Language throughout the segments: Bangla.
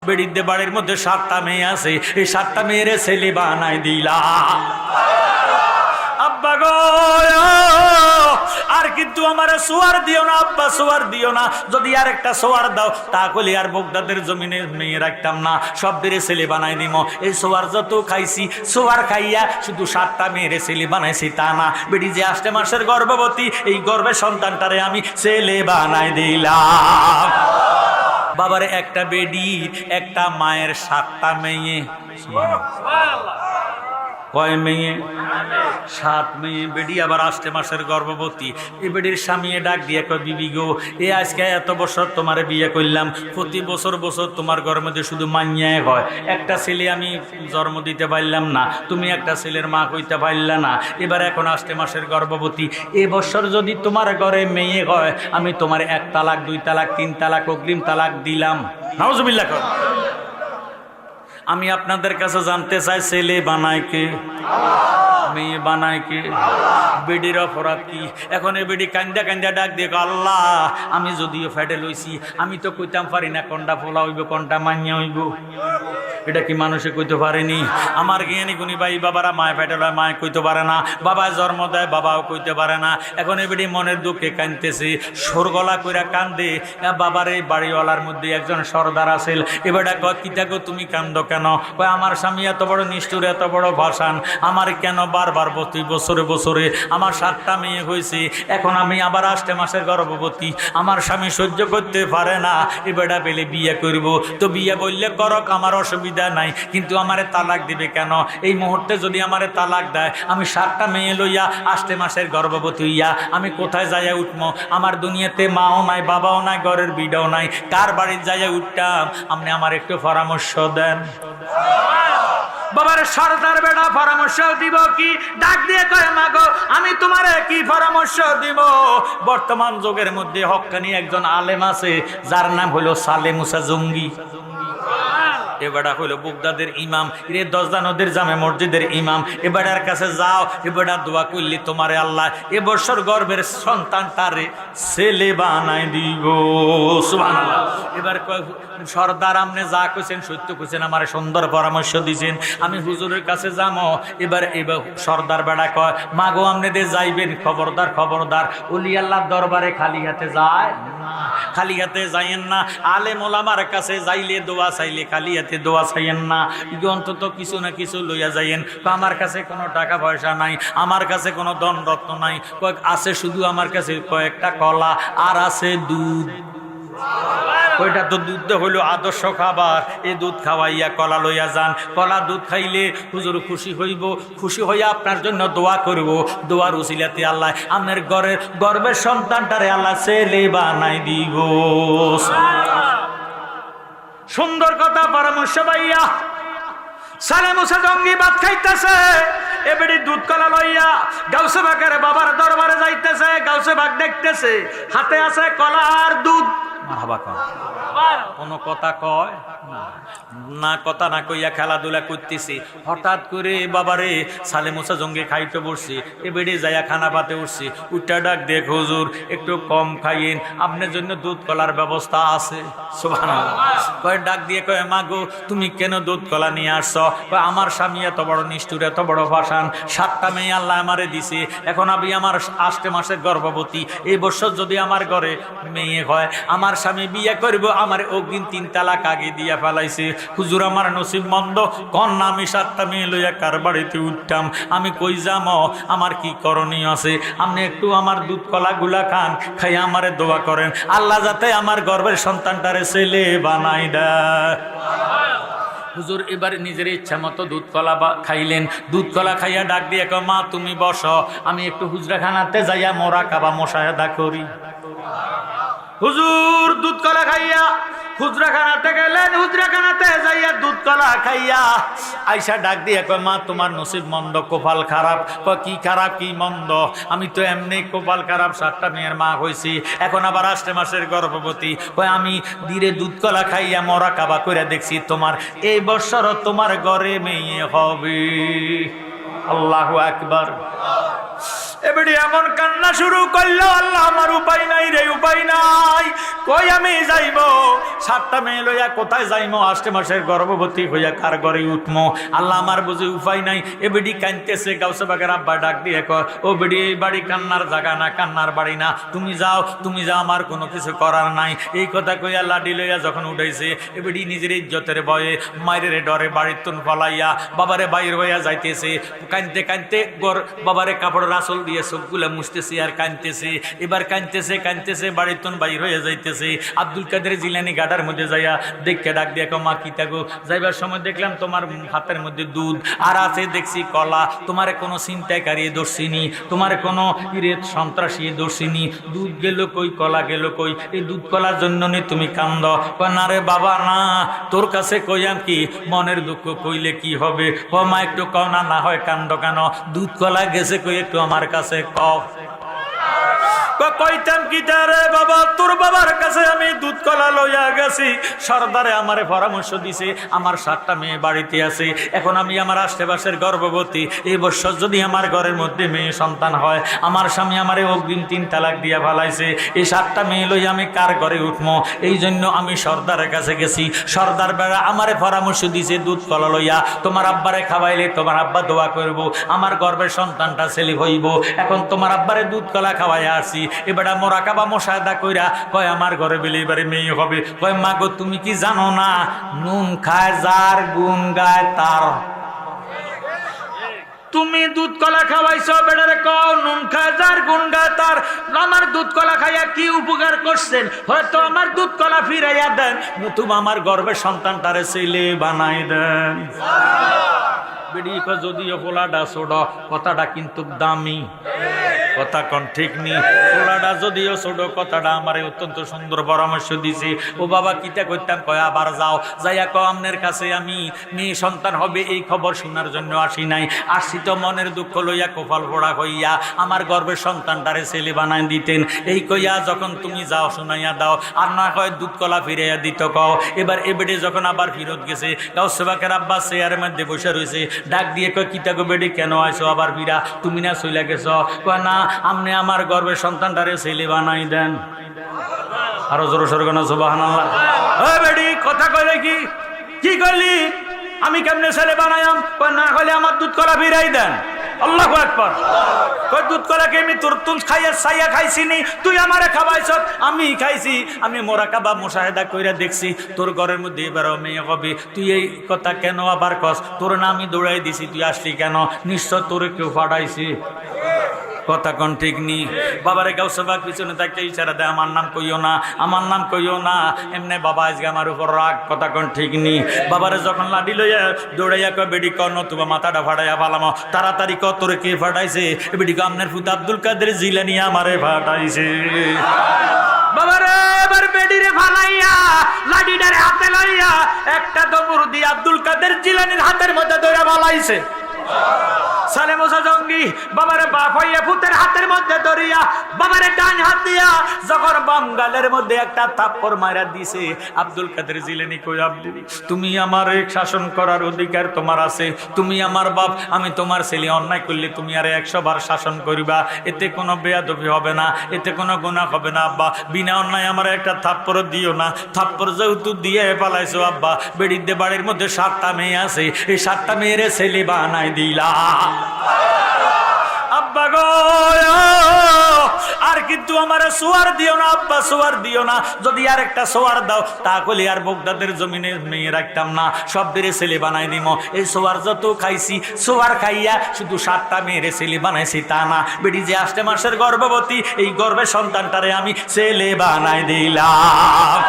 বেড়িতে বাড়ির মধ্যে 7টা মেয়ে আছে, এই 7টা মেয়েরে ছেলে বানাই দিলা। আব্বা গো, আর কিন্তু আমার সোয়ার দিও না আব্বা, সোয়ার দিও না। যদি আর একটা সোয়ার দাও তাহলে আর বগদাদের জমিনে মেয়ে রাখতাম না, সব বেড়ে ছেলে বানাই দিম। এই সোয়ার যত খাইছি, সোয়ার খাইয়া শুধু 7টা মেয়েরে ছেলে বানাইছি তা না, বেটি যে 8 মাসের গর্ভবতী, এই গর্ভের সন্তানটারে আমি ছেলে বানাই দিলাম। বাবারে একটা বেডি, একটা মায়ের 7টা মেয়ে। কয় মেয়ে? 7 মেয়ে। বেডি আবার 8 মাসের গর্ভবতী। এই বেডির স্বামী ডাক দিয়ে কয়, বিবি গো, এ আজকে এত বছর তোমারে বিয়ে করলাম, প্রতি বছর বছর তোমার ঘরের মধ্যে শুধু মাইয়াই হয়, একটা ছেলে আমি জন্ম দিতে পারলাম না, তুমি একটা ছেলের মা কইতে পারলা না, এবার এখন 8 মাসের গর্ভবতী, এ বছর যদি তোমার ঘরে মেয়ে হয় আমি তোমার 1 তালাক 2 তালাক 3 তালাক অগ্রিম তালাক দিলাম। নাউজুবিল্লাহ। আমি আপনাদের কাছে জানতে চাই, ছেলে বানায় কে, মেয়ে বানায় কে? বেডির অপরাধ কি? এখন এই বেডি কান্দা কান্দা ডাক দিয়ে, আল্লাহ আমি যদিও ফেটে লইছি, আমি তো কইতাম পারি না কোনটা ফোলা হইব কোনটা মাইয়া হইব। এটা কি মানুষে কইতে পারেনি? আমার জ্ঞানী গুণী ভাই বাবারা মায় ফেটে লয়, মায় কইতে পারে না, বাবায় জন্ম দেয় বাবাও কইতে পারে না। এখন এই বেডি মনের দুঃখে কান্দতেছে, সরগলা কইরা কান্দে। বাবার এই বাড়িওয়ালার মধ্যে একজন সর্দার আছিল। এবারটা কয়, কিতা গো তুমি কান্দো কেন? কয়, আমার স্বামী এত বড় নিষ্ঠুর, এত বড় ভাষান, আমার কেন বারবার প্রতি বছরে বছরে আমার 7টা মেয়ে হয়েছে, এখন আমি আবার 8 মাসের গর্ভবতী, আমার স্বামী সহ্য করতে পারে না, এবারটা পেলে বিয়ে করব। তো বিয়ে বললে করক, আমার অসুবিধা নাই, কিন্তু আমারে তালাক দিবে কেন? এই মুহূর্তে যদি আমারে তালাক দেয়, আমি 7টা মেয়ে লইয়া 8 মাসের গর্ভবতী হইয়া আমি কোথায় যাইয়া উঠবো? আমার দুনিয়াতে মাও নাই, বাবাও নাই, ঘরের বিডাও নাই, কার বাড়ির যাইয়া উঠতাম? আপনি আমার একটু পরামর্শ দেন। বাবার সর্দার বেটা পরামর্শ দিব কি? ডাক দিয়ে কয়, মা গো, আমি তোমারে কি পরামর্শ দিব? বর্তমান যুগের মধ্যে হক্কানি একজন আলেম আছে, যার নাম হলো সালে মুসা জঙ্গি। এবারটা হইল বগদাদের ইমাম, রে 10 নদীর জামে মসজিদের ইমাম। এবারের কাছে যাও, এবারটা দোয়া করলি তোমারে আল্লাহ এবছর গর্ভের সন্তানটারে ছেলে বানাই দিব। সুবহানাল্লাহ। এবার সর্দার, আপনি যা কইছেন সত্য কইছেন, আমার সুন্দর পরামর্শ দিয়েছেন, আমি হুজুরের কাছে যাবো। এবার সর্দার বেড়া কয়, মা গো, আপনাদের যাইবেন, খবরদার খবরদার, ওলি আল্লাহর দরবারে খালি হাতে যায়, খালি হাতে যাইয়েন না। আলেম ওলামার কাছে যাইলে দোয়া চাইলে খালি হাতে দোয়া চাইয়েন না, অন্তত কিছু না কিছু লইয়া যাইয়েন। আমার কাছে কোনো টাকা পয়সা নাই, আমার কাছে কোনো ধন রত্ন নাই, আছে শুধু আমার কাছে কয়েকটা কলা আর আছে দুধ। ওইটা তো দুধ হইলো আদর্শ খাবার, এই দুধ খাওয়াইয়া কলা লইয়া যান, কলা দুধ খাইলে হুজুর খুশি হইব, খুশি হইয়া আপনার জন্য দোয়া করব, দোয়ার উসিলাতে আল্লাহ আপনার গর্বের সন্তানটারে আল্লাহ ছেলে বানাই দিব। সুন্দর কথা পরামর্শ পাইয়া সালে মুসা জঙ্গি ভাত খাইতেছে, এবারে দুধ কলা লইয়া গাউসে বাগের বাবার দরবারে যাইতেছে। গাউসে বাগ দেখতেছে, হাতে আছে কলা আর দুধ। কোন কথা কয় না, কথা না কইয়া খেলাধুলা করতেছি। হঠাৎ করে বাবারে সালে মুসা জঙ্গি খাইতে বসছি, এবারে যাইয়া খানা পাতে উঠছি, উঠটা ডাক দেখ, হুজুর একটু কম খাইয়েন, আপনার জন্য দুধ কলার ব্যবস্থা আছে। সুবহানাল্লাহ। কয়, ডাক দিয়ে কয়, মা গো, তুমি কেন দুধ কলা নিয়ে আসছ? আমার স্বামী এত বড় নিষ্ঠুর, এত বড় ভাষান, 7টা মেয়ে আল্লাহ আমারে দিছে, এখন আমি আমার 8 মাসের গর্ভবতী, এই বছর যদি আমার ঘরে মেয়ে হয়, আমার স্বামী বিয়ে করব, আমার অগ্রিম 3 তালাক আগে দিয়া ফেলাইছে। হুজুর আমার নসিব মন্দ, কোন না আমি 7টা মেয়ে লইয়া কার বাড়িতে উঠতাম, আমি কই যাম? আমার কি করণীয় আছে? আপনি একটু আমার দুধ কলা গুলা খান, খাই আমারে দোয়া করেন, আল্লাহ যাতে আমার গর্ভের সন্তানটারে ছেলে বানাই দেয়। হুজুর এবার নিজের ইচ্ছা মতো দুধ কলা খাইলেন। দুধ কলা খাইয়া ডাক দিয়ে কয়, মা তুমি বসো, আমি একটু হুজরাখানাতে যাইয়া মোরাকাবা মুশাহাদা করি। হুজুর দুধ কলা খাইয়া হুজরাখানাতে গেলেন, হুজরাখানাতে যাইয়া দুধ কলা খাইয়া আইসা ডাক দিয়ে কয়, মা তোমার নসিব মন্দ, কপাল খারাপ। কয়, কি খারাপ কি মন্দ? আমি তো এমনি কপাল খারাপ, 7টা মেয়ের মা হয়েছি, এখন আবার 8 মাসের গর্ভবতী। কয়, আমি ধীরে দুধ কলা খাইয়া মোরাকাবা করে দেখছি, তোমার এই বছর তোমার ঘরে মেয়ে হবে। আল্লাহু আকবার। এবারে এমন কান্না শুরু করলো, আল্লাহ আমার উপায় নাই রে, উপায় নাই, কই আমি যাইব? 7টা মেয়ে লইয়া কোথায় যাইব? 8 মাসের গর্ভবতী হইয়া কার ঘরে উঠমো? আল্লাহ আমার বুঝে উপায় নাই। এবেডি কাঁদতেছে, গাউসে বাগের আব্বা ডাক দিয়ে কয়, ও বেডি এই বাড়ি কান্নার জায়গা না, কান্নার বাড়ি না, তুমি যাও, তুমি যাও, আমার কোনো কিছু করার নাই। এই কথা কইয়া লাডি লইয়া যখন উঠাইছে, এবেডি নিজের ইজ্জতের ভয়ে মায়ের ডরে বাড়ির তুন ফলাইয়া বাবারে বাইর হইয়া যাইতেছে। কাঁদতে কাঁদতে বাবারে কাপড়ের আঁচল দিয়ে সবগুলা মুছতেছে আর কাঁদতেছে। এবার কাঁদতেছে কাঁদতেছে বাড়ির তুন বাইর হইয়া যাইতেছে। আব্দুল কাদের জিলানী গাডার মধ্যে যাইয়া দেখে ডাক দিয়ে মা কি থাকো? যাইবার সময় দেখলাম তোমার হাতের মধ্যে দুধ আর আছে দেখছি কলা, তোমার কোনো চিন্তাকারী দর্শিনী, তোমার কোনো সন্ত্রাসী দর্শিনী। দুধ গেল কই, কলা গেল কই? এই দুধ কলার জন্য তুমি কান্দ? না রে বাবা না, তোর কাছে কইয়াম কি, মনের দুঃখ কইলে কি হবে? মা একটু কও না, না হয় কান্দ কেন? দুধ কলা গেছে কই, একটু আমার কাছে কও। কইতাম কি রে বাবা, তোর বাবার কাছে আমি দুধ কলা লইয়া গেছি। সর্দারে আমারে পরামর্শ দিছে, আমার 7টা মেয়ে বাড়িতে আছে, এখন আমি আমার আশেপাশের গর্ভবতী, এই বছর যদি আমার ঘরের মধ্যে মেয়ে সন্তান হয়, আমার স্বামী আমারে অগ্রিম 3 তালাক দিয়া ফেলাইছে, এই 7টা মেয়ে লইয়া আমি কার ঘরে উঠবো? এই জন্য আমি সর্দারের কাছে গেছি। সর্দার বেড়া আমারে পরামর্শ দিছে, দুধ কলা লইয়া তোমার আব্বারে খাওয়াইলে তোমার আব্বা দোয়া করবো, আমার গর্ভের সন্তানটা ছেলে হইব। এখন তোমার আব্বারে দুধ কলা খাওয়াইয়া আসি, এবারে মোরাকাবা মুশাহাদা কইরা কয় আমার ঘরে বেলে এবারে মেয়ে হবে। কয় মা গো, তুমি কি জানো না, নুন খায় যার গুণ গায় তার? তুমি দুধ কলা খাওয়াইছো, বেটারে কও নুন খায় যার গুণ গায় তার। আমার দুধ কলা খাইয়া কি উপকার করছেন? হয়তো আমার দুধ কলা ফিরাইয়া দেন, নতুবা আমার গর্ভের সন্তানটারে ছেলে বানাই দেন। বেডি যদিও পোলাডা ছোট, কথাটা কিন্তু দামি, কথা কোন ঠিক নি? পোলাডা যদিও ছোট, কথাটা আমার অত্যন্ত সুন্দর পরামর্শ দিছে। ও বাবা কিতা করতাম? কয় আবার যাও, যাইয়া কও আমনের কাছে আমি মেয়ে সন্তান হবে এই খবর শোনার জন্য আসি নাই, আসি তো মনের দুঃখ লইয়া কপাল পোড়া হইয়া আমার গর্ভের সন্তানটারে ছেলে বানাই দিতেন। এই কইয়া যখন তুমি যাও শোনাইয়া দাও, আর না হয় দুধ কলা ফিরাইয়া দিত কও। এবার এবেডে যখন আবার ফিরত গেছে, গাউসে বাকের আব্বা চেয়ারের মধ্যে বসে রয়েছে, ডাক দিয়ে কয় কিতা গো বেডি, কেন আইছো আবার ফিরা? তুমি না চইলা গেছ? কয় না, আপনি আমার গর্ভের সন্তানটারে ছেলে বানাই দেন। আরো জোর সোরে কোন সুবহানাল্লাহ। ওই বেডি কথা কইলে কি কি কইলি? আমি কেমনে ছেলে বানাইম? কয় না হলে আমার দুধ কলা ফিরাই দেন। আল্লাহু আকবার। কয় দুধ কলা কি আমি তোর তুল খাইয়া ছাইয়া খাইছি নি? তুই আমারে খাওয়াইছ, আমি খাইছি, আমি মোরাকাবা মুশাহাদা কইরা দেখছি তোর ঘরের মধ্যে এবারও মেয়ে হবে। তুই এই কথা কেন আবার কস? তোর না আমি দৌড়াই দিছি, তুই আসলি কেন? নিশ্চয় তোরে কেউ পাঠাইছি। কথা কোন ঠিক নি? বাবারে গাউসে বাগ পিছনে তাকে ইশারা দেয়, আমার নাম কইও না, আমার নাম কইও না। এমনি বাবা আজকে আমার উপর রাগ। কথা কোন ঠিক নি? বাবারে যখন লাডি লইয়া দৌড়াইয়া কয় বেডি কর নতুবা মাথাটা ফাটাইয়া ফালামো, তাড়াতাড়ি ক তোরে কে ফাটাইছে? বেডি কয় আপনার ফুত আব্দুল কাদের জিলানী আমারে ফাটাইছে। বাবারে এবার বেডিরে ফালাইয়া লাডিটারে হাতে লইয়া একটা দমুর দিয়ে আব্দুল কাদের জিলানীর হাতের মধ্যে দৌড়া ফালাইছে। সালে মুসা জঙ্গি বাবারে বাপ হইয়া ফুতের হাতের মধ্যে ধরিয়া বাবারে ডান হাত দিয়া যখন বাম গালের মধ্যে একটা থাপ্পড় মারা দিছে, আব্দুল কাদের জিলানী কই, আব্দুল তুমি আমার শাসন করার অধিকার তোমার আছে, তুমি আমার বাপ, আমি তোমার ছেলে, অন্যায় করলে তুমি আরে 100 বার শাসন করিবা, এতে কোনো বেয়াদবি হবে না, এতে কোনো গুনাহ হবে না। আব্বা বিনা অন্যায় আমার একটা থাপ্পড় দিও না। থাপ্পড় যেহেতু দিয়ে পালাইছো আব্বা, বেড়িতে বাড়ির মধ্যে 7টা মেয়ে আছে, এই 7টা মেয়ের ছেলে বানাই দিলা। আব্বা গো আর কিন্তু আমার সোয়ার দিও না আব্বা, সোয়ার দিও না। যদি আর একটা সোয়ার দাও তাহলে আর বগদাদের জমিনে মেয়ে রাখতাম না, সব বেড়ে ছেলে বানাই দিম। এই সোয়ার যত খাইছি, সোয়ার খাইয়া শুধু 7টা মেয়েরে ছেলে বানাইছি তা না, বেটি যে 8 মাসের গর্ভবতী, এই গর্ভের সন্তানটারে আমি ছেলে বানাই দিলাম।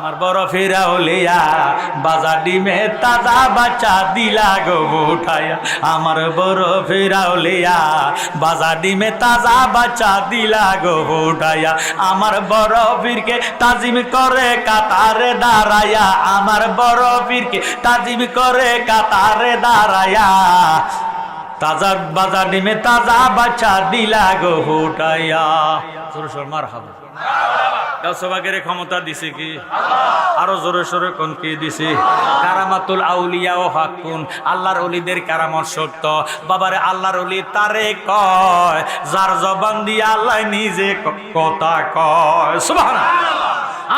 আমার বড় ফেরাউলিয়া বাজার ডিমে তাজা বাচ্চা দিলা গো উঠাইয়া, আমার বড় ফেরাউলিয়া বাজার ডিমে তাজা বাচ্চা দিলা গো উঠাইয়া, আমার বড় পীরকে তাজিম করে কাতারে দাঁড়াইয়া, আমার বড় পীরকে তাজিম করে কাতারে দাঁড়াইয়া, তাজা বাজার ডিমে তাজা বাচ্চা দিলা গো উঠাইয়া। মারহাবা। গাউসবাগের ক্ষমতা দিছে কি? আরো জোরে সোরে কোন কি দিছে? কারামাতুল আউলিয়া ও হাক্কুন, আল্লাহর ওলিদের কারামত সত্য। বাবারে আল্লাহর ওলি তারে কয় যার জবান দিয়ে আল্লাহ নিজে কথা কয়। সুবহানাল্লাহ।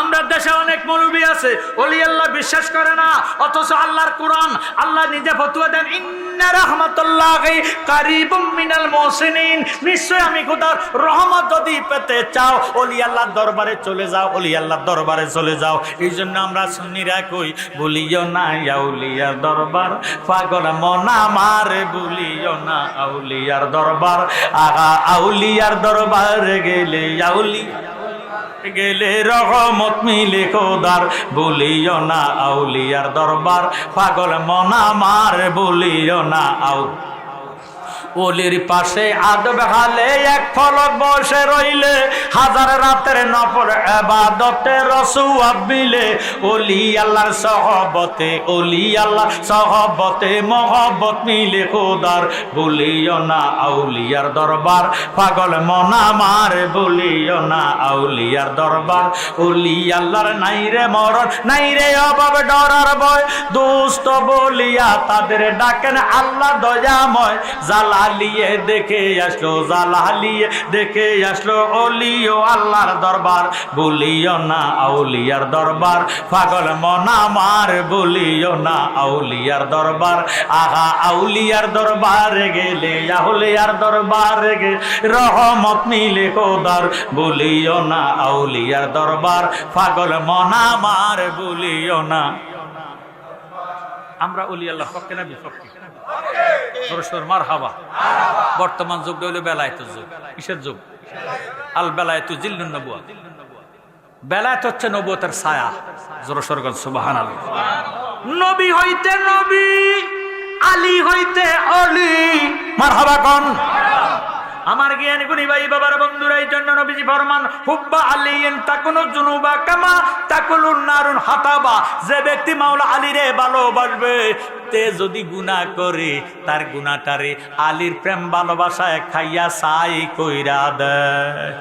আমরা দেশে অনেক মৌলবী আছে ওলি আল্লাহ বিশ্বাস করে না, অথচ আল্লাহর কোরআন আল্লাহ নিজে ফতোয়া দেন ইন্না রাহমাতুল্লাহি কারীবুম মিনাল মুহসিনিন। নিশ্চয় আমি খোদার রহমত যদি পেতে চাও ওলি আল্লাহর দরবারে চলে যাও, ওলি আল্লাহর দরবারে চলে যাও। এই জন্য আমরা সুন্নিরা কই বলিও না আউলিয়ার দরবার, পাগল মন আমার বলিও না আউলিয়ার দরবার। আগা আউলিয়ার দরবারে গেলে গেলে রহমত মিলে খোদার, বলিও না আউলিয়ার দরবার, পাগল মন আমার বলিও না ওলির পাশে আদব হালে এক ফলক বসে রইলে হাজার রাতের নফল ইবাদতে রসওয়াব মিলে। ওলি আল্লাহর সহবতে, ওলি আল্লাহ সহবতে মহব্বত মিলে খোদার, বলিও না আউলিয়ার দরবার, পাগল মন আমার বলিও না আউলিয়ার দরবার। ওলি আল্লাহর নাই রে মরণ, নাই রে অভাব ডরার ভয়, দুষ্ট বলিয়া তাদের ডাকেন আল্লাহ দয়াময়। জালালিয়ে দেখে আসলো, জালালিয়ে দেখে আসলো ওলিও আল্লাহর দরবার, বলিও না আউলিয়ার দরবার, পাগল মন আমার বলিও না আউলিয়ার দরবার। আহা আউলিয়ার দরবারে গেলে, আউলিয়ার দরবারে গেলে রহমত মিলে খোদার, বলিও না আউলিয়ার দরবার, পাগল মন আমার বলিও না। আমরা ওলি আল্লাহ পক্ষে না বিপক্ষে? মারহাবা। বর্তমান যুগ হইল বেলায়েতের যুগ। কিসের যুগ? আল বেলায়েতু জিল্লুন নবুওয়াত। বেলায়েত হচ্ছে নবুয়তের ছায়া। জোরে সোরে বলেন সুবহানাল্লাহ। নবী হইতে নবী, আলী হইতে অলি। মারহাবা কোন? আমার জ্ঞানী গুণী ভাই বাবার বন্ধুরা, এই জন্য নবীজি ফরমান হুব্বা আলিয়িন তাকুনু জুনুবা কামা তাকুলুন নারুন হাতাবা। যে ব্যক্তি মাওলা আলীরে ভালোবাসবে তে যদি গুনাহ করে তার গুনাহটারে আলীর প্রেম ভালোবাসায় খাইয়া ছাই কইরা দেয়।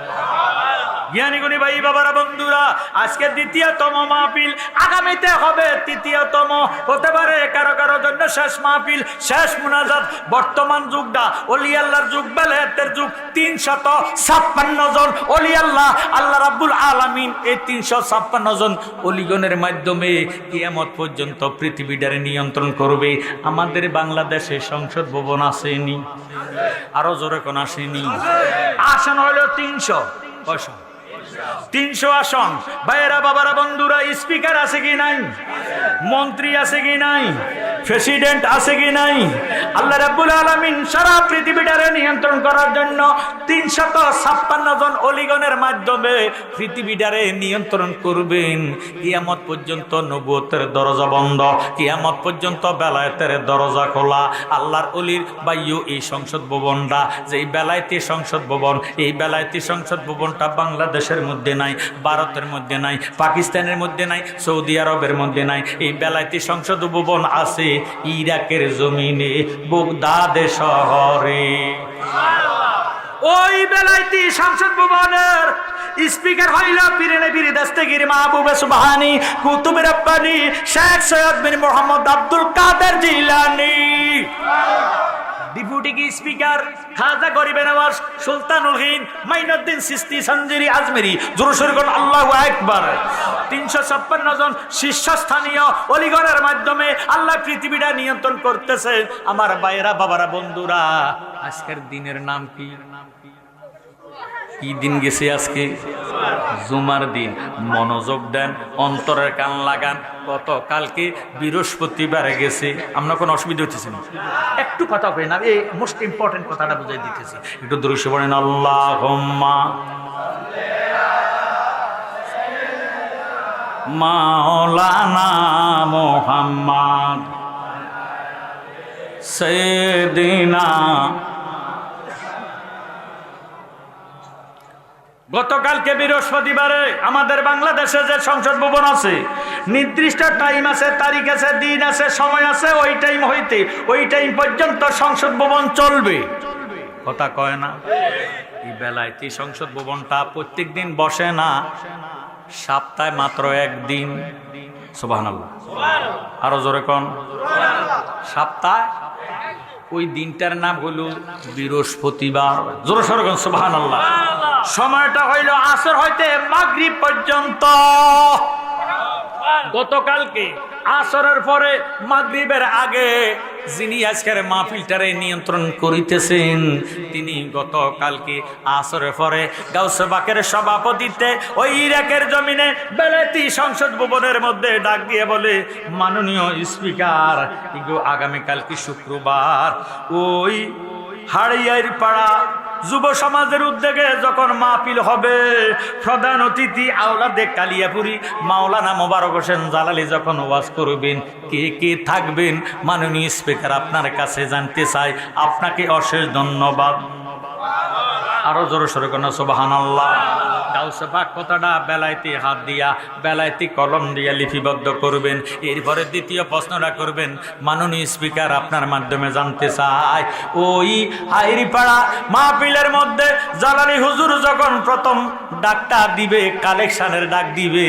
জ্ঞানী গুণী ভাই বাবারা বন্ধুরা, আজকে দ্বিতীয়তম মাহফিল, আগামীতে হবে তৃতীয়তম, হতে পারে কারো কারো জন্য শেষ মাহফিল, শেষ মুনাজাত। বর্তমান যুগটা ওলি আল্লাহর যুগ, বেলায়েতের যুগ। 356 জন ওলি আল্লাহ, আল্লাহ রাব্বুল আলামিন এই 356 জন ওলিগণের মাধ্যমে কিয়ামত পর্যন্ত পৃথিবীটারে নিয়ন্ত্রণ করবে। আমাদের বাংলাদেশে সংসদ ভবন আসেনি, আরো জোরে কোন আসেনি? আসন হলো 300 আসন, 300 আসন। ভাইয়েরা বাবারা বন্ধুরা, স্পিকার আছে কি নাই? মন্ত্রী আছে কি নাই? প্রেসিডেন্ট আছে কি নাই? আল্লাহ রাব্বুল আলামিন সারা পৃথিবীটারে নিয়ন্ত্রণ করার জন্য 356 জন ওলিগণের মাধ্যমে পৃথিবীটারে নিয়ন্ত্রণ করবেন। কিয়ামত পর্যন্ত নবুয়তের দরজা বন্ধ, কিয়ামত পর্যন্ত বেলায়েতের দরজা খোলা। আল্লাহর ওলির বাইয়ু এই সংসদ ভবনটা, যে বেলায়েতি সংসদ ভবন, এই বেলায়েতি সংসদ ভবনটা বাংলাদেশের মধ্যে নাই, ভারতের মধ্যে নাই, পাকিস্তানের মধ্যে নাই, সৌদি আরবের মধ্যে নাই। এই বেলায়েতি সংসদ ভবন আছে ইরাকের জমিনে, বাগদাদ শহরে। ওই বেলায়েতি সংসদ ভবনের স্পিকার হইল পীরে পীরে দস্তগীর মাহবুবে সুবহানী কুতুবে রব্বানী শেখ সৈয়দ বিন মোহাম্মদ আব্দুল কাদের জিলানী। ডিপুটি কি স্পিকার খাজা গরিবে নওয়াজ সুলতানুল হিন্দ মাইনুদ্দিন চিশতি সঞ্জিরি আজমেরি। জোরে সোরে বলেন আল্লাহু আকবার। 356 জন শীর্ষস্থানীয় ওলিগণের মাধ্যমে আল্লাহ পৃথিবীটা নিয়ন্ত্রণ করতেছে। আমার ভাইয়েরা বাবারা বন্ধুরা, আজকের দিনের নাম কি? কি দিন গেছে আজকে? জুমার দিন। মনোযোগ দেন, অন্তরের কান লাগান। গতকালকে বৃহস্পতিবার গেছে। আমরা কোনো অসুবিধা হচ্ছে না? একটু কথা কই না, এই মোস্ট ইম্পর্টেন্ট কথাটা বুঝাই দিতেছি। একটু দরুদ পড়েন আল্লাহুম্মা মাওলানা মুহাম্মদ সাইয়্যিদিনা। গতকালকে বৃহস্পতিবারে আমাদের বাংলাদেশে যে সংসদ ভবন আছে, নির্দিষ্ট টাইম আছে, তারিখ আছে, দিন আছে, সময় আছে। ওই টাইম হইতে ওই টাইম পর্যন্ত সংসদ ভবন চলবে। কথা কয় না? এই বেলায়েতি সংসদ ভবনটা প্রত্যেক দিন বসে না, সপ্তাহে মাত্র একদিন। সুবহানাল্লাহ, আরো জোরে কোন সপ্তাহে। ওই দিনটার নাম হলো বৃহস্পতিবার। জোরে সরে কোন সুবহানাল্লাহ। সময়টা হইল আসর হইতে মাগরিব পর্যন্ত। গতকালকে আসরের পরে মাগরিবের আগে যিনি আজকের মাহফিলটারে নিয়ন্ত্রণ করিতেছেন, তিনি গতকালকে আসরের পরে গাউসে পাকের সভাপতিত্বে ওই ইরাকের জমিনে বেলায়েতি সংসদ ভবনের মধ্যে ডাক দিয়ে বলে, মাননীয় স্পিকার, আগামীকালকে শুক্রবার ওই হাড়িয়ার পাড়া যুব সমাজের উদ্যোগে যখন মাহফিল হবে, প্রধান অতিথি আওলাদে কালিয়াপুরি মাওলানা মোবারক হোসেন জালালি যখন ওয়াজ করবেন, কে কে থাকবেন মাননীয় স্পিকার আপনার কাছে জানতে চাই। আপনাকে অশেষ ধন্যবাদ। আরো জোরে সরে কোন সুবহানাল্লাহ। গাউসে পাক কথাটা বেলায়েতি হাত দিয়া, বেলায়েতি কলম দিয়া লিপিবদ্ধ করবেন। এরপরে দ্বিতীয় প্রশ্নটা করবেন, মাননীয় স্পিকার আপনার মাধ্যমে জানতে চাই, ওই হাইরিপাড়া মাহফিলের মধ্যে জালালি হুজুর যখন প্রথম ডাকটা দিবে, কালেকশনের ডাক দিবে,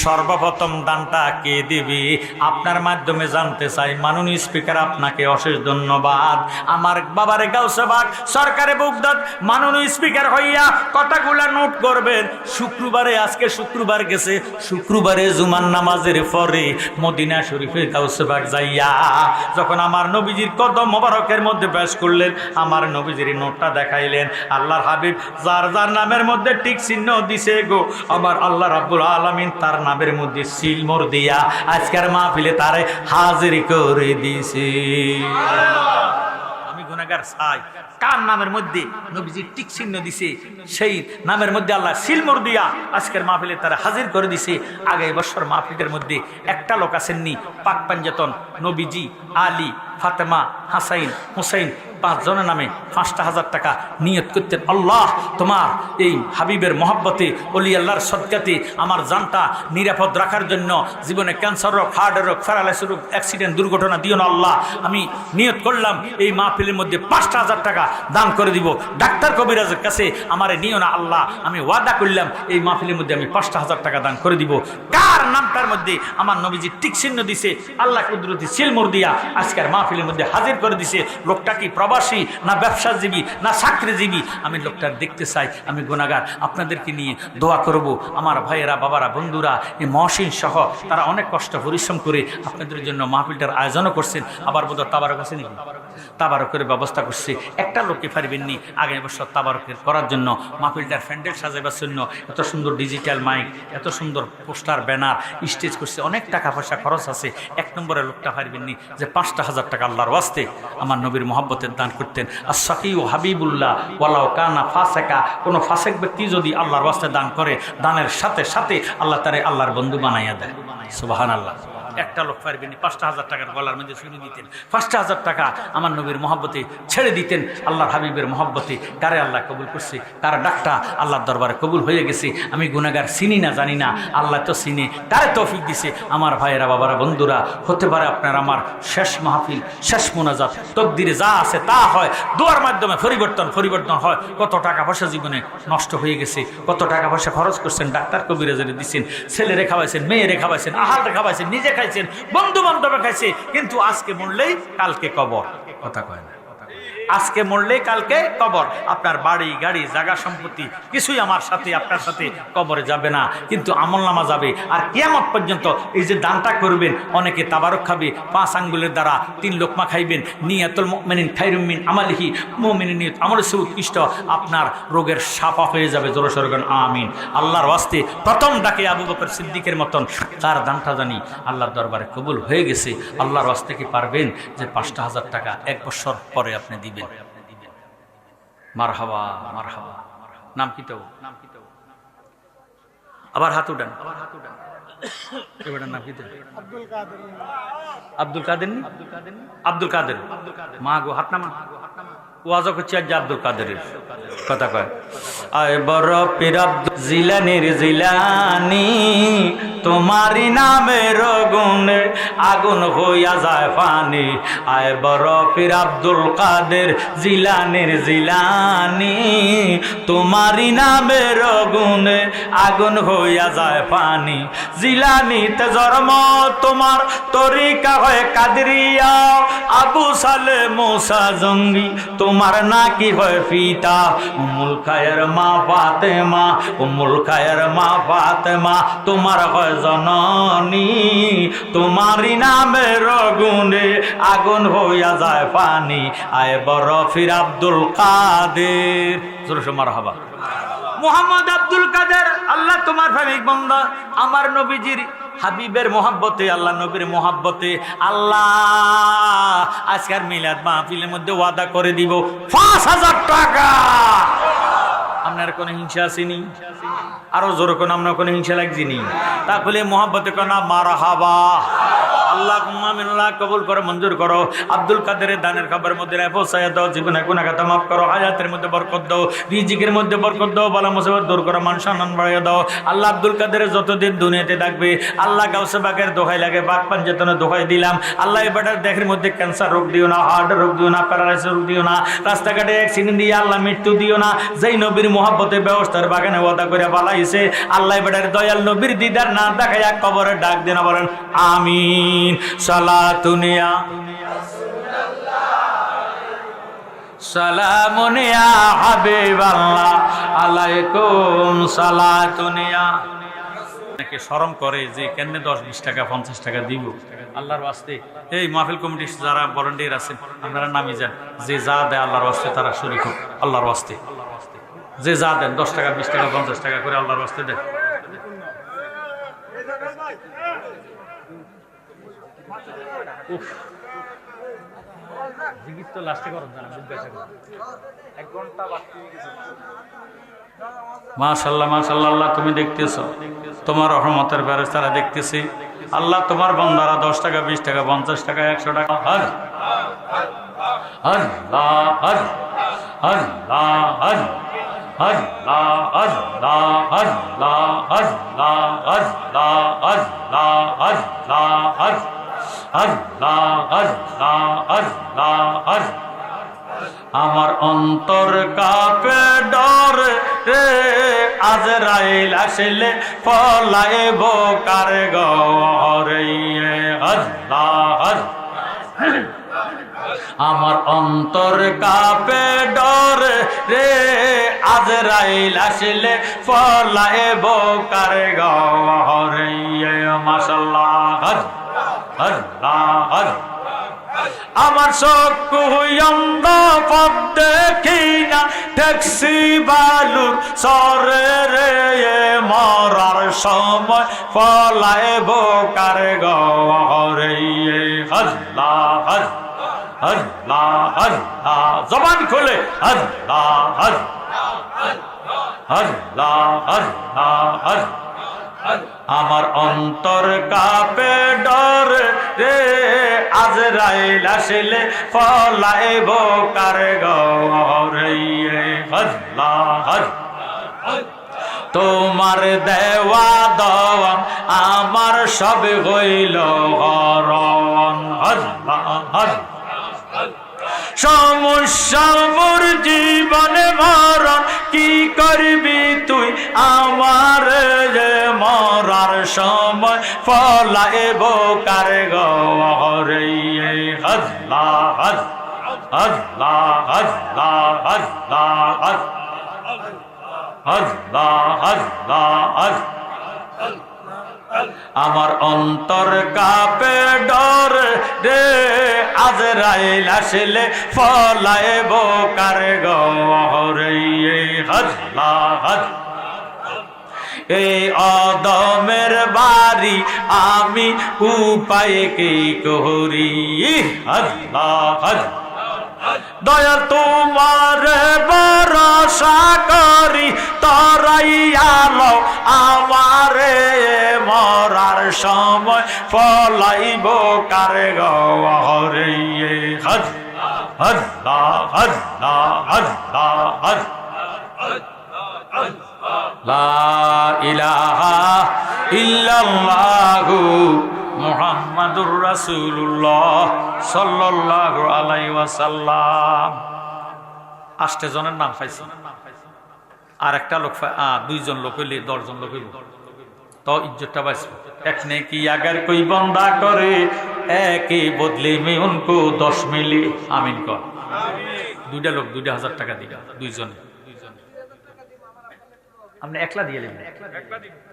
সর্বপ্রথম দানটা কে দিবে আপনার মাধ্যমে জানতে চাই। মাননীয় স্পিকার আপনাকে অশেষ ধন্যবাদ। আমার বাবারে গাউসে পাক সরকারে বুকদাদ মাননীয় স্পিকার হইয়া কথাগুলা নোট করবেন। শুক্রবারে, আজকে শুক্রবার গেছে, শুক্রবারে জুমার নামাজের পরে মদিনা শরীফে গাউসে পাক যাইয়া যখন আমার নবীজির কদম মোবারকের মধ্যে পেশ করলেন, আমার নবীজির নোটটা দেখাইলেন। আল্লাহর হাবিব যার যার নামের মধ্যে টিক চিহ্ন দিছে গো, আমার আল্লাহ রাব্বুল আলামিন তার নামের মধ্যে সিলমোর দিয়া আজকের মাহফিলে তারে হাজির করে দিছে। আমি গুনাহগার চাই, কার নামের মধ্যে নবীজি টিক চিহ্ন দিছে, সেই নামের মধ্যে আল্লাহ সিলমোর দিয়া আজকের মাহফিলে তারা হাজির করে দিছে। আগে বছর মাহফিলের মধ্যে একটা লোক আসেননি, পাক পাঞ্জাতন নবীজি, আলী, ফাতেমা, হাসাইন, হুসাইন 5 জনের নামে 5,000 টাকা নিয়ত করতেন। আল্লাহ তোমার এই হাবিবের মহব্বতে, ওলি আল্লাহর সদকাতে আমার জানটা নিরাপদ রাখার জন্য, জীবনে ক্যান্সার রোগ, হার্ট রোগ, প্যারালাইসিস রোগ, অ্যাক্সিডেন্ট, দুর্ঘটনা দিও না আল্লাহ। আমি নিয়ত করলাম এই মাহফিলের মধ্যে 5,000 টাকা দান করে দিব। ডাক্তার কবিরাজের কাছে আমারে নিও না আল্লাহ, আমি ওয়াদা করলাম এই মাহফিলের মধ্যে আমি 5,000 টাকা দান করে দিব। কার নামটার মধ্যে আমার নবীজি টিক চিহ্ন দিছে, আল্লাহ কুদরতি সিলমোর দিয়া আজকের মাহফিলের মধ্যে হাজির করে দিছে। লোকটা কি প্রবাসী না ব্যবসাজীবী না চাকরিজীবী, আমি লোকটার দেখতে চাই। আমি গুনাহগার, আপনাদেরকে নিয়ে দোয়া করব। আমার ভাইয়েরা, বাবারা, বন্ধুরা, এই মহসিন সহ তারা অনেক কষ্ট পরিশ্রম করে আপনাদের জন্য মাহফিলটার আয়োজনও করছেন। আবার বোধহয় তাবারক আছে নাকি, তাবারকের ব্যবস্থা করছে। একটা লোককে পারবেননি আগামী বছর তাবারকের করার জন্য, মাহফিলটার প্যান্ডেল সাজাবার জন্য এত সুন্দর ডিজিটাল মাইক, এত সুন্দর পোস্টার, ব্যানার, স্টেজ করছে, অনেক টাকা পয়সা খরচ আছে। 1 নম্বরের লোকটা পারবেননি যে 5,000 টাকা আল্লাহর ওয়াস্তে আমার নবীর মহব্বতের দান করতেন। আস-সাকিউ হাবিবুল্লাহ ওয়ালাউ কানা ফাসিকা, কোনো ফাসিক ব্যক্তি যদি আল্লাহর ওয়াস্তে দান করে, দানের সাথে সাথে আল্লাহ তারে আল্লাহর বন্ধু বানাইয়া দেয়। সুবহানাল্লাহ। একটা লোক পারবেনি 5,000 টাকার গলার মধ্যে শুনে দিতেন, 5,000 টাকা আমার নবীর মহব্বতে ছেড়ে দিতেন, আল্লাহর হাবিবের মহব্বতে। কারে আল্লাহ কবুল করছে, কার ডাকটা আল্লাহর দরবারে কবুল হয়ে গেছে। আমি গুনাহগার, চিনি না, জানি না, আল্লাহ তো চিনে, তারে তৌফিক দিছে। আমার ভাইয়েরা, বাবারা, বন্ধুরা, হতে পারে আপনার আমার শেষ মাহফিল, শেষ মোনাজাত, তকদিরে যা আছে তা হয়, দোয়ার মাধ্যমে পরিবর্তন হয়। কত টাকা পয়সা জীবনে নষ্ট হয়ে গেছে, কত টাকা পয়সা খরচ করছেন, ডাক্তার কবিরাজের দিচ্ছেন, ছেলে রেখা পাইছেন, মেয়ে রেখা পাইছেন, আহার রেখা পাইছেন, নিজে খাইছেন, বন্ধু বান্ধব খাইছে, কিন্তু আজকে মরলেই কালকে কবর। কথা কয় না, আজকে মরলে কালকে কবর। আপনার বাড়ি, গাড়ি, জায়গা, সম্পত্তি কিছুই আমার সাথে, আপনার সাথে কবরে যাবে না, কিন্তু আমলনামা যাবে। আর কিয়ামত পর্যন্ত এই যে দানটা করবেন, অনেকে তাবারক খাবে, 5 আঙ্গুলের দ্বারা 3 লোকমা খাইবেন। নিয়াতুল মুমিনিন খায়রুম মিন আমালিহি, মুমিনের নিয়ত আমলের চেয়ে উৎকৃষ্ট। আপনার রোগের সাফা হয়ে যাবে। জোরে সোরে বলেন আমিন। আল্লাহর ওয়াস্তে প্রথম ডাকে আবু বকর সিদ্দিকের মতন তার দানটা জানি আল্লাহর দরবারে কবুল হয়ে গেছে। আল্লাহর ওয়াস্তে কি পারবেন যে 5,000 টাকা 1 বছর পরে আপনি দিবেন? মারহাবা, মারহাবা। নাম কি তো? আবার হাত উঠান। এবারে নাম কি তো? আব্দুল কাদের। আব্দুল কাদের। মা গো, হাত নামা। ওয়াজও করছি আজ আব্দুল কাদেরের কথা কয়। আয় বড় পীর আব্দুল জিলানির জিলানি, তোমারি নামের গুণে আগুন হইয়া যায় পানি। আয় বরফির আব্দুল কাদের জিলানির জিলানি, তোমারি নামের গুণে আগুন হইয়া যায় পানি। জিলানিতে জন্ম তোমার, তরিকা হয় কাদরিয়া। আবু সালে মুসা জঙ্গি তোমার নাকি হয় পিতা। উম্মুল খায়ের মা ফাতেমা, উম্মুল খায়ের মা ফাতেমা তোমার হয় জননী। তোমারই নামের গুণে আগুন হইয়া যায় পানি। আয় বরফির আব্দুল কাদের, জোরে মারহাবা। মুহাম্মদ আব্দুল কাদের, আল্লাহ তোমার প্রেমিক বান্দা, আমার নবীজির হাবিবের মোহাব্বতে, আল্লাহ নবীর মোহাব্বতে আল্লাহ আজকের মিলাদ মাহফিলের মধ্যে ওয়াদা করে দিব ৫,০০০ টাকা। আপনার কোনো হিংসা আসেনি? আরো জোর কোন আপনার কোনো হিংসা লাগছিনি? তাহলে মোহাব্বতে কোন মারহাবা। আল্লাহ আল্লাহ কবুল করো, মঞ্জুর করো। আব্দুল কাদের দানের খাবার মধ্যে পৌঁছায় দাও, জীবনে গুনাহগাতা মাফ করো, হায়াতের মধ্যে বরকত দাও, রিজিকের মধ্যে বরকত দাও, বালা মুসিবত দূর করো, মান সম্মান বাড়িয়ে দাও। আল্লাহ আব্দুল কাদের যতদিন দুনিয়াতে থাকবে, আল্লাহ গাউসে বাগের দোহাই লাগে, বাক পাঞ্জেতনে দোহাই দিলাম। আল্লাহ এবারের দেহের মধ্যে ক্যান্সার রোগ দিও না, হার্ট রোগ দিও না, প্যারালাইসিস রোগ দিও না, রাস্তাঘাটে অ্যাক্সিডেন্ট দিয়ে আল্লাহ মৃত্যু দিও না। যেই নবীর মোহাব্বতে ব্যবস্থার বাগানে ওয়াদা করে বালাইছে, আল্লাহ এবারের দয়াল নবীর দিদার না দেখাইয়া কবরে ডাক দিন, বলেন আমিন। সালাতুনিয়া সালামুনিয়া হাবিবাল্লাহ আলাইকুম সালাতুনিয়া। নাকি শরম করে যে কেন 10-20 টাকা 50 টাকা দিব আল্লাহর ওয়াস্তে। এই মাহফিল কমিটি যারা ভলান্টিয়ার আছেন আপনারা নামি যান, যে যা দেয় আল্লাহর ওয়াস্তে তারা শরীক হোক আল্লাহর ওয়াস্তে। যে যা দেন 10 টাকা 20 টাকা 50 টাকা করে আল্লাহর ওয়াস্তে দেন। মাশাআল্লাহ মাশাআল্লাহ, আল্লাহ তুমি দেখতেছো, তোমার রহমতের ফেরেশতারা দেখতেছি। আল্লাহ তোমার বান্দারা 10 টাকা 20 টাকা 50 টাকা 100 টাকা আল্লাহ আল্লাহ আল্লাহ আল্লাহ আল্লাহ আল্লাহ আল্লাহ আল্লাহ আল্লাহ। আমার অন্তর কাঁপে ডরে রে, আজরাইল আসলে পলাইব কার ঘরে। আল্লাহ আমার অন্তর কাঁপে ডরে রে, আজরাইল আসলে পলাইব কার ঘরে। মাশাআল্লাহ আল্লাহ। আমার চক্ষু অন্ধ, পথ দেখি না, ট্যাক্সি বালুর সরে রে, মরার সময় পলাইব কার ঘরে। আল্লাহ আল্লাহ আল্লাহ, জবান খুলে আল্লাহ আল্লাহ আল্লাহ। আমার অন্তর কাঁপে ডরে রে, আজরাইল আসলে পলাইব কার ঘরে। আল্লাহ তোমার দেওয়া দেওয়া আমার সব হইল হরণ। আল্লাহ সমস্যা মোর জীবনে মরণ, কি করবি তুই আমার মরার সময় পলাইব কার ঘরে। আল্লাহ আল্লাহ আল্লাহ আল্লাহ আল্লাহ আল্লাহ। আমার অন্তর কাঁপে ডরে রে, আজরাইল আসলে পলাইব কার ঘরে। আল্লাহ এই অদমের বাড়ি আমি উপায় কি করি। আল্লাহ দয়া তোমার ভরসা করি, তরাইয়া লও আমারে মরার সময় পলাইব কার ঘরে। আল্লাহ আল্লাহ আল্লাহ লা ইলাহা ইল্লাল্লাহু মুহাম্মাদুর রাসূলুল্লাহ সাল্লাল্লাহু আলাইহি ওয়াসাল্লাম। 8 জনের নাম পাইছি। আর একটা লোক 2 জন লোক হইলে 10 জন লোক হইল তো ইজ্জতটা বাঁচবে। এক নেকি আগার কই বন্দা করে একে বদলে মে উनको 10 মিলি। আমিন কর। দুইটা লোক 2000 টাকা দিবা 2 জনে। আপনি একলা দিয়ে নেবেন।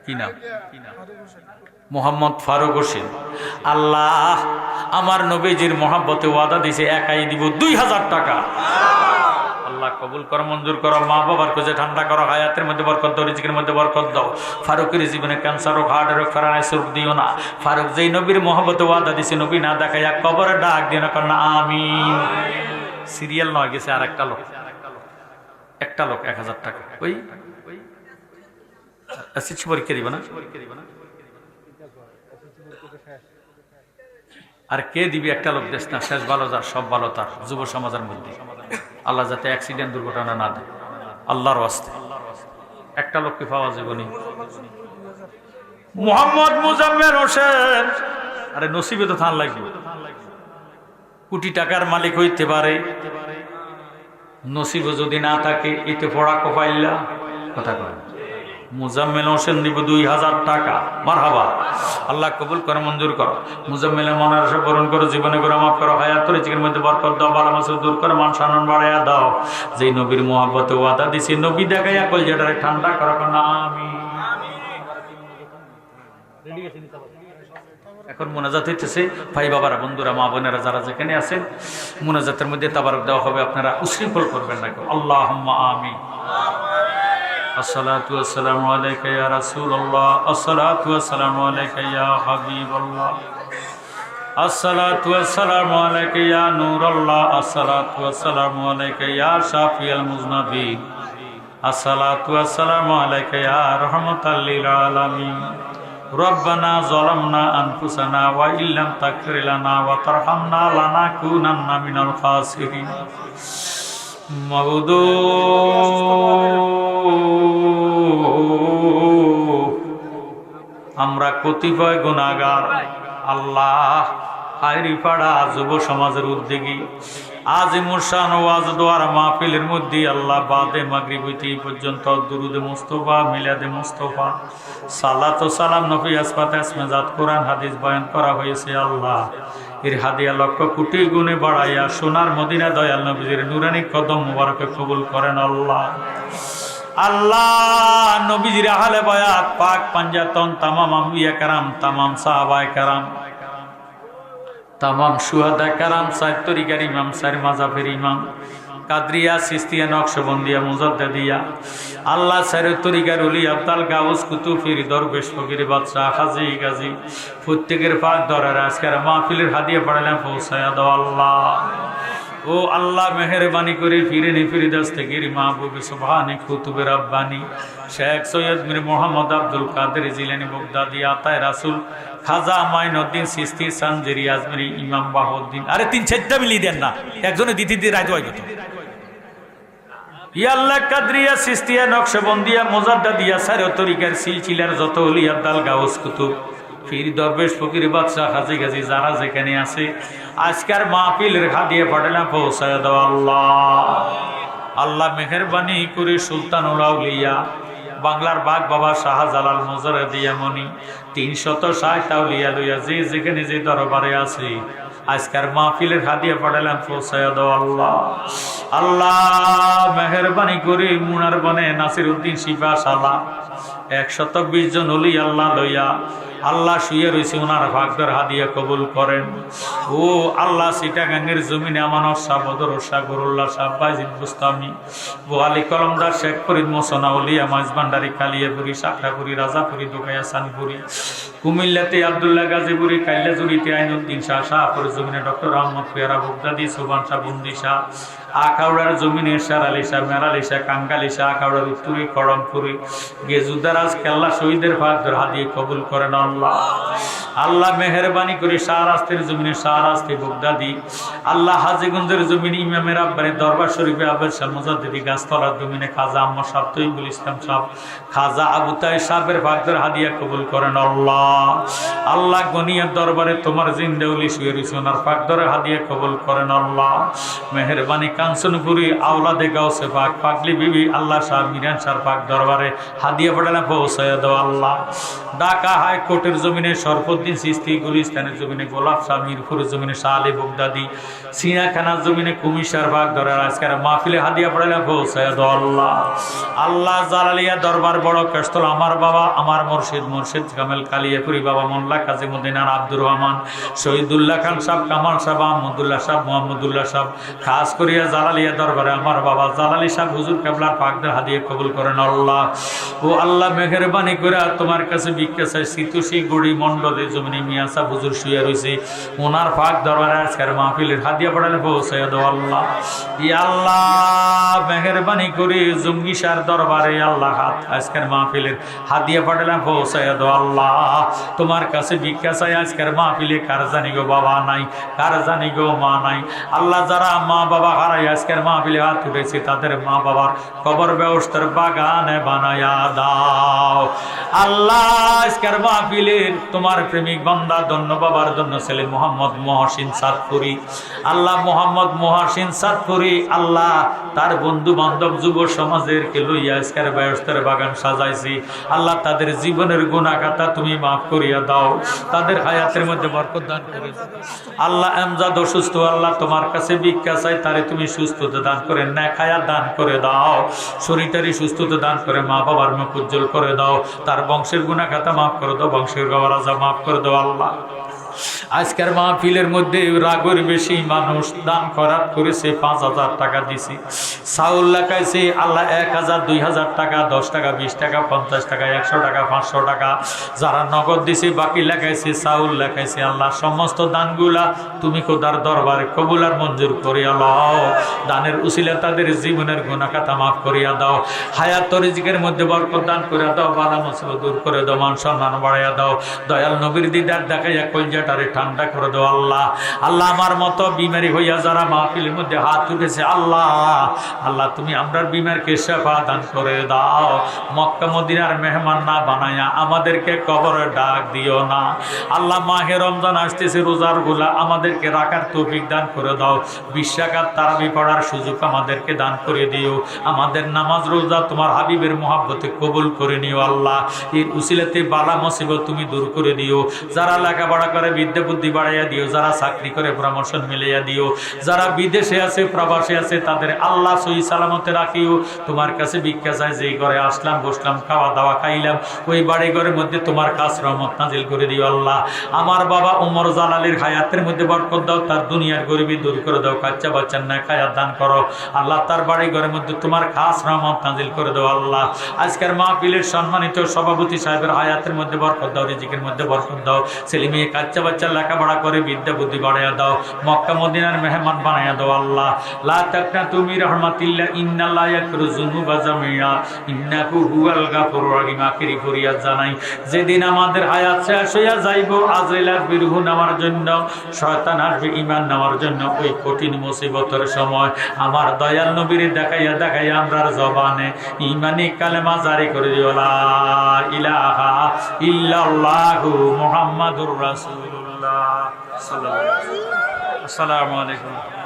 কি নাম? মোহাম্মদ ফারুক হোসেন। আল্লাহ আমার নবীজির মহব্বতে ওয়াদা দিছে একাই দিব 2000 টাকা। আল্লাহ কবুল করো, মঞ্জুর করো, মা বাবার কাছে ঠান্ডা করো, হায়াতের মধ্যে বরকত দাও, রিজিকের মধ্যে বরকত দাও। ফারুকের জীবনে ক্যান্সার রোগ, হার্ট রোগ, প্যারালাইসিস রোগ দিও না। ফারুক যেই নবীর মহব্বতে ওয়াদা দিছে নবী না দেখাইয়া কবরে ডাক দিও না, কারণ আমিন। সিরিয়াল নয় গেছে আর একটা লোক 1000 টাকা। ওই এসএসসি পরীক্ষা দিবা না? আর কে দিবি? একটা লোক দেশ না, শেষ ভালো যার সব ভালো তার, যুব সমাজের মধ্যে। আল্লাহ যাতে অ্যাক্সিডেন্ট দুর্ঘটনা না দেয় আল্লাহর ওয়াস্তে। একটা লোককে পাওয়া যাবে নি। মোহাম্মদ মুজাম্মেল হোসেন। আরে নসিবে তো থান লাগবে। কোটি টাকার মালিক হইতে পারে, নসিবে যদি না থাকে এতে পড়া কপাইল্লা কথা কয়। মুজাম্মেল হোসেন দিব 2000 টাকা। মারহাবা। আল্লাহ কবুল করে, মঞ্জুর করো। মুজাম্মেলের মনের আশা পূরণ করো, জীবনে করে মাফ করো, হায়াত রিজিকের মধ্যে বরকত দাও, ভালো মাসে দূর করে মান সম্মান বাড়াইয়া দাও। যেই নবীর মহব্বতে ওয়াদা দিছি নবী দেখাইয়া কলজাটারে ঠান্ডা করো না। আমি এখন মোনাজাত হইতেছে। ভাই বাবারা, বন্ধুরা, মা বোনেরা যারা যেখানে আছেন, মোনাজাতের মধ্যে তাবারক দেওয়া হবে। আপনারা উশৃঙ্খল করবেন না। আল্লাহুম্মা আমিন। আসসালাতু ওয়াসসালামু আলাইকা ইয়া রাসূলুল্লাহ, আসসালাতু ওয়াসসালামু আলাইকা ইয়া হাবিবাল্লাহ, আসসালাতু ওয়াসসালামু আলাইকা ইয়া নূরাল্লাহ, আসসালাতু ওয়াসসালামু আলাইকা ইয়া শাফিয়াল মুজনাবিন, আসসালাতু ওয়াসসালামু আলাইকা ইয়া রাহমাতাল লিল আলামিন। রব্বানা যালামনা আনফুসানা ওয়া ইল্লাম তাগফির লানা ওয়া তারহামনা লানাকুনান্না মিনাল খাসিরিন। মাবুদু আমরা কতিপয় গুনাহগার। আল্লাহ হায়রিপাড়া যুব সমাজের উদ্যোগী আজিমুর শান ওয়াজ দোয়ার মাহফিলের মধ্যে আল্লাহ বাদে মাগরিব হইতে পর্যন্ত দুরুদে মুস্তাফা, মিলাদে মুস্তাফা, সালাত ও সালাম, নফি আসফাত আসমেজাত, কোরআন হাদিস বয়ান করা হয়েছে। আল্লাহ এর হাদিয়া লক্ষ কোটি গুণে বাড়াইয়া সোনার মদিনা দয়াল নবীর নুরানি কদম মুবারকে কবুল করেন। আল্লাহ আল্লাহ নবীজির আহলে বায়াত পাক পাঞ্জাতন, তামাম আম্বিয়া কারাম, তামাম সাহাবায়ে কারাম, তামাম শুহাদা কারাম, সাইর তরিকার ইমাম, সাইর মাযহাবের ইমাম, কাদরিয়া, সিস্তিয়া, নকশবন্দিয়া, মুজাদ্দিদিয়া, আল্লাহ সাইর তরিকার ওলি, আব্দাল, গাউস, কুতুব, পীর, দরবেশ, ফকির, বাদশাহ, হাজী, গাজী, প্রত্যেকের পাক দরবারে আজকের মাহফিলের হাদিয়া পড়ালাম পৌঁছায়া দাও। আল্লাহ ও আল্লাহ মেহেরবানি করে ফিরেনি ফিরিদাস থেকে মাহবুব সুবহানি কুতুবে রাব্বানি শেখ সৈয়দ মীর মোহাম্মদ আব্দুল কাদের জিলানী বাগদাদি, আতায়ে রাসূল, খাজা মাইনুদ্দিন চিশতি, সানজেরি, আজমেরি, ইমাম বাহাউদ্দিন। আরে 3-4টা মিলিয়ে দেন না, একজনে দিতে রাইতো হয়ে যেত। ইয়া আল্লাহ কাদরিয়া, চিশতিয়া, নকশবন্দিয়া, মুজাদ্দিদিয়া, সাইর তরিকার সিলসিলার যত ওলি, আব্দাল, গাউস, কুতুব, পীর, দরবেশ, ফকির, বাদশাহ, হাজী, গাজী যারা যেখানে আছে আজকের মাহফিলের হাদিয়া পাঠালাম পৌঁছায় দাও। আল্লাহ আল্লাহ মেহেরবানি করে সুলতানুল আউলিয়া বাংলার বাগ বাবা শাহজালাল মুজারদিয়া মনি 360 আউলিয়া লইয়া যে যেখানে যে দরবারে আছে আজকের মাহফিলের হাদিয়া পাঠালাম পৌঁছায় দাও। আল্লাহ আল্লাহ মেহেরবানি করে মুনার বনে নাসিরউদ্দিন শিবা শালা 120 জন ওলি আল্লাহ লইয়া আল্লাহ শুয়ে রয়েছে, ওনার ভাগ্যের হাদিয়া কবুল করেন। ও আল্লাহ চিটাগাঙ্গের জমিনে আমানত শাহ, বদর শাহ, গরুল্লাহ শাহ, বাইজিদ বুস্তামি, বোয়ালি, কলমদার, শেখ ফরিদ, মোসনা উলিয়া, মাইজবান্ডারি, কালিয়াপুরি, সাকরাপুরি, রাজাপুরি, দোকাইয়া, সানপুরি, কুমিল্লাতে আব্দুল্লাহ, গাজীপুরি, কাইলাজুরিতে আইনুদ্দিন শাহ, শাহপুর জমিনে ডক্টর আহমদ পেয়ারা, বগদাদি, সুবান শাহ, বন্দি শাহ, আখাউড়ার জমিনে শের আলী শাহ, মেরালি শাহ, কাঙ্গালি শাহ, আখাউড়ার উত্তরি, করমপুরি, গেজুদারাজ, কেল্লা শহীদের ভাগ্যের হাদিয়া কবুল করেন। আল্লাহ আল্লাহ মেহেরবানি করে শাহরাস্তের জমিনে শাহরাস্তে বগদাদি, আল্লাহ হাজীগঞ্জের জমিনে ইমামের আব্বারের দরবার শরীফে আব্বাস শাহ মুজাদ্দিদি গাছতলার জমিনে খাজা আম্মা সাহেব তৈবুল ইসলাম সাহেব খাজা আবু তাই সাহেবের ভাগদের হাদিয়া কবুল করেন আল্লাহ। আল্লাহ গনিয়ার দরবারে তোমার জিন্দাউলি শুয়ে রয়েছে, ওনার পাকদরে হাদিয়া কবুল করেন আল্লাহ। মেহেরবানি কাঞ্চনপুরি আওলাদে গাউসে পাক পাগলি বিবি আল্লাহ শাহ মিরান শাহ পাক দরবারে হাদিয়া পড়ালে পৌঁছায় দাও আল্লাহ। ঢাকা হাইকোর্টের জমিনে শরফুদ্দিন চিশতি, গুলিস্তানের জমিনে গোলাপ শাহ, মিরপুরের জমিনে শাহ আলী বগদাদি, সিনাখানার জমিনে কুমিশার পাক দরবার আজকের মাহফিলে হাদিয়া পড়ালে পৌঁছায় দাও আল্লাহ। আল্লাহ জালালিয়া দরবার বড় কেস্তল আমার বাবা আমার মুর্শিদ কামেল কালিয়াপুরি বাবা মোল্লা কাজী মদিনার আব্দুর রহমান, শহীদুল্লাহ খান সাহেব, কামাল সাহেব, আহমদুল্লাহ সাহেব, মোহাম্মদুল্লাহ সাহেব, খাস করিয়া জালালিয়া দরবারে আমার বাবা জালালি সাহেব হুজুর কেবলার পাকদের হাদিয়া কবুল করেন আল্লাহ। ও আল্লাহ মেহেরবানি করে তোমার কাছে ভিক্ষা চাই, সিতুশি গুড়ি মন্ডলের জমিনে মিয়া সাহেব হুজুর শুয়ে রয়েছে, ওনার পাক দরবারে আজকের মাহফিলের হাদিয়া পড়ালে পৌঁছায় দাও আল্লাহ। ই আল্লাহ মেহেরবানি করে জঙ্গি সার দরবারে আল্লাহ আজকের মাহফিলের হাদিয়া পড়ালে পৌঁছায় দাও আল্লাহ। তোমার কাছে ভিক্ষা চাই আজকের মাহফিলে কার জানি গো বাবা নাই, কার জানি গো মা নাই। আল্লাহ যারা মা বাবা হারাই আজকের মাহফিলে হাত উঠেছে তাদের মা বাবার কবর ব্যবস্থার বাগানে বানায়া দাও আল্লাহ। আজকের মাহফিলের তোমার প্রেমিক বান্দা ধন্য বাবার ধন্য ছেলে মোহাম্মদ মহসিন সাতপুরি, আল্লাহ মোহাম্মদ মহসিন সাতপুরি আল্লাহ তার বন্ধু বান্ধব যুব সমাজের কে লইয়া আজকের ব্যবস্থার বাগান সাজাইছি আল্লাহ, তাদের জীবনের গুনাহ খাতা তুমি মাফ করিয়া দাও, তাদের হায়াতের মধ্যে বরকত দান করে দাও আল্লাহ। আমজাদ অসুস্থ আল্লাহ তোমার কাছে ভিক্ষা চাই, তারে তুমি সুস্থতা দান করে নেক হায়াত দান করে দাও, শরীরটারি সুস্থতা দান করে মা বাবার মুখ উজ্জ্বল করে দাও, তার বংশের গুনাহ খাতা মাফ করে দাও, বংশের গওয়ারাজা মাফ করে দাও আল্লাহ। আজকের মাহফিলের মধ্যে রাগের বেশি মানুষ দান করার করেছে, 5,000 টাকা দিছি, চাউল লাগাইছে আল্লাহ 1,000 2,000 টাকা, 10 টাকা 20 টাকা 50 টাকা 100 টাকা 500 টাকা, যারা নগদ দিছে বাকি লাগাইছে চাউল লাগাইছে আল্লাহ। সমস্ত দানগুলা তুমি খোদার দরবারে কবুল আর মঞ্জুর করিয়া লও, দানের উসিলা তাদের জীবনের গুনাহ খাতা মাফ করিয়া দাও, হায়াত রিজিকের মধ্যে বরকত দান করিয়া দাও, বালা মুসিবত দূর করে দাও, মান সম্মান বাড়াইয়া দাও, দয়াল নবীর দিদার দেখাইয়া কলজাটারে ঠান্ডা করে দাও আল্লাহ। আল্লাহ আমার মতো বিমারি হইয়া যারা মাহফিলের মধ্যে হাত উঠেছে আল্লাহ, আল্লাহ তুমি আমরার বিমারকে শেফা দান করে দাও, মক্কা মদিনার মেহমান না বানায়া আমাদেরকে কবরে ডাক দিও না আল্লাহ। মাহে রমজান আসতেছে, রোজার গুলা আমাদেরকে রাখার তৌফিক দান করে দাও, 20 রাকাত তারাবি পড়ার সুযোগ আমাদেরকে দান করে দিও, আমাদের নামাজ রোজা তোমার হাবিবের মহাব্বতে কবুল করে নিও আল্লাহ। এর উসিলাতে বালা মুসিবত তুমি দূর করে দিও, যারা লেখাপড়া করে বিদ্যা বুদ্ধি বাড়াইয়া দিও, যারা চাকরি করে প্রমোশন মিলাইয়া দিও, যারা বিদেশে আছে প্রবাসে আছে তাদের আল্লাহ সহি সালামতে রাখিও। তোমার কাছে ভিক্ষা চাই, যেই ঘরে আসলাম বসলাম খাওয়া দাওয়া খাইলাম ওই বাড়ি ঘরের মধ্যে তোমার কাছ রহমত নাজিল করে দিও আল্লাহ। আমার বাবা ওমর জালালের হায়াতের মধ্যে বরকত দাও, তার দুনিয়ার গরিবি দূর করে দাও, বাচ্চা বাচ্চার না খায়াত দান করো আল্লাহ, তার বাড়ি ঘরের মধ্যে তোমার খাস রহমত নাজিল করে দাও আল্লাহ। আজকের মাহফিলের সম্মানিত সভাপতি সাহেবের হায়াতের মধ্যে বরকত দাও, রিজিকের মধ্যে বরকত দাও, ছেলে মেয়ে বাচ্চা বাচ্চা লেখাপড়া করে বিদ্যা বুদ্ধি বাড়াইয়া দাও, মক্কা মদিনার মেহমান বানাইয়া দাও আল্লাহ। লা তাকনাতু মির রাহমাতিল্লাহ ইন্নাল্লাহ ইয়াগফিরু যুনুবা জামিআ ইন্নাহু হুয়াল গাফুরুর রহিম। আখিরি ফরিয়াদ জানাই, যেদিন আমাদের হায়াত শেষ হইয়া যাইব, আজরাইল আসবে রূহ নেওয়ার জন্য, শয়তান আসবে ঈমান নেওয়ার জন্য, ওই কঠিন মুসিবতের সময় আমার দয়াল নবীর দেখাইয়া দেখাইয়া আমরার জবানে ঈমানি কালেমা জারি করে দিও, লা ইলাহা ইল্লাল্লাহু মুহাম্মাদুর রাসূলুল্লাহ সাল্লাল্লাহু আলাইহি ওয়াসাল্লাম। আসসালামু আলাইকুম।